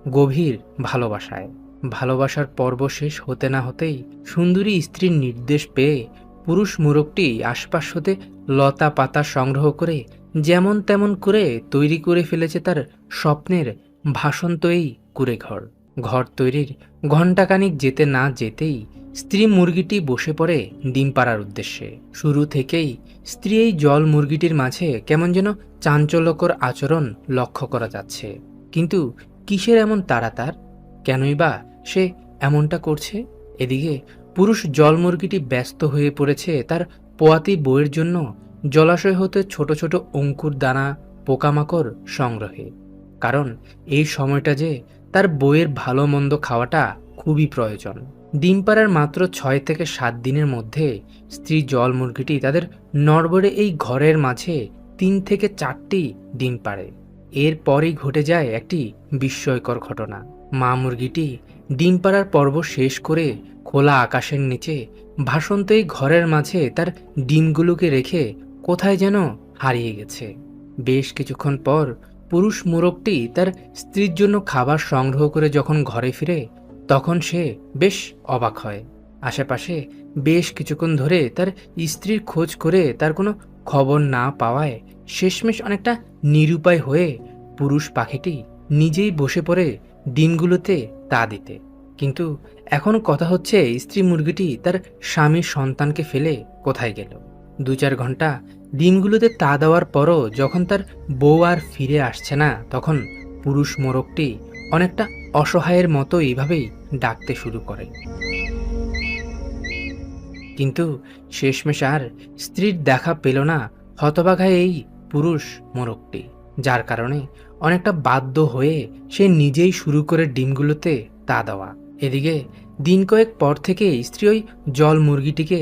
গভীর ভালোবাসায়। ভালোবাসার পর্ব শেষ হতে না হতেই সুন্দরী স্ত্রীর নির্দেশ পেয়ে পুরুষ মোরগটি আশপাশ হতে লতা পাতা সংগ্রহ করে যেমন তেমন করে তৈরি করে ফেলেছে তার স্বপ্নের ভাসন্তই কুঁড়েঘর। ঘর তৈরির ঘণ্টাখানিক যেতে না যেতেই স্ত্রী মুরগিটি বসে পড়ে ডিম পাড়ার উদ্দেশ্যে। শুরু থেকেই স্ত্রী এই জল মুরগিটির মাঝে কেমন যেন চাঞ্চল্যকর আচরণ লক্ষ্য করা যাচ্ছে। কিন্তু কিসের এমন তাড়া তার? কেনই বা সে এমনটা করছে? এদিকে পুরুষ জল মুরগিটি ব্যস্ত হয়ে পড়েছে তার পোয়াতি বউয়ের জন্য জলাশয় হতে ছোট ছোট অঙ্কুর দানা পোকামাকড় সংগ্রহে। কারণ এই সময়টা যে তার বউয়ের ভালো মন্দ খাওয়াটা খুবই প্রয়োজন। ডিম পাড়ার মাত্র ৬ থেকে ৭ দিনের মধ্যে স্ত্রী জল মুরগিটি তাদের নড়বড়ে এই ঘরের মাঝে ৩ থেকে ৪টি ডিম পাড়ে। এরপরই ঘটে যায় একটি বিস্ময়কর ঘটনা। মা মুরগিটি ডিম পাড়ার পর্ব শেষ করে খোলা আকাশের নিচে ভাসন্ত এই ঘরের মাঝে তার ডিমগুলোকে রেখে কোথায় যেন হারিয়ে গেছে। বেশ কিছুক্ষণ পর পুরুষ মোরগটি তার স্ত্রীর জন্য খাবার সংগ্রহ করে যখন ঘরে ফিরে তখন সে বেশ অবাক হয়। আশেপাশে বেশ কিছুক্ষণ ধরে তার স্ত্রীর খোঁজ করে তার কোনো খবর না পাওয়ায় শেষমেশ অনেকটা নিরুপায় হয়ে পুরুষ পাখিটি নিজেই বসে পড়ে ডিমগুলোতে তা দিতে। কিন্তু এখন কথা হচ্ছে স্ত্রী মুরগিটি তার স্বামীর সন্তানকে ফেলে কোথায় গেল। ২-৪ ঘন্টা ডিমগুলোতে তা দেওয়ার পরও যখন তার বউ আর ফিরে আসছে না তখন পুরুষ মোরগটি অনেকটা অসহায়ের মতো এইভাবেই ডাকতে শুরু করে। কিন্তু শেষমেশ আর স্ত্রীর দেখা পেল না হতভাগা এই পুরুষ মোরগটি, যার কারণে অনেকটা বাধ্য হয়ে সে নিজেই শুরু করে ডিমগুলোতে তা দেওয়া। এদিকে দিন কয়েক পর থেকে স্ত্রী ওই জল মুরগিটিকে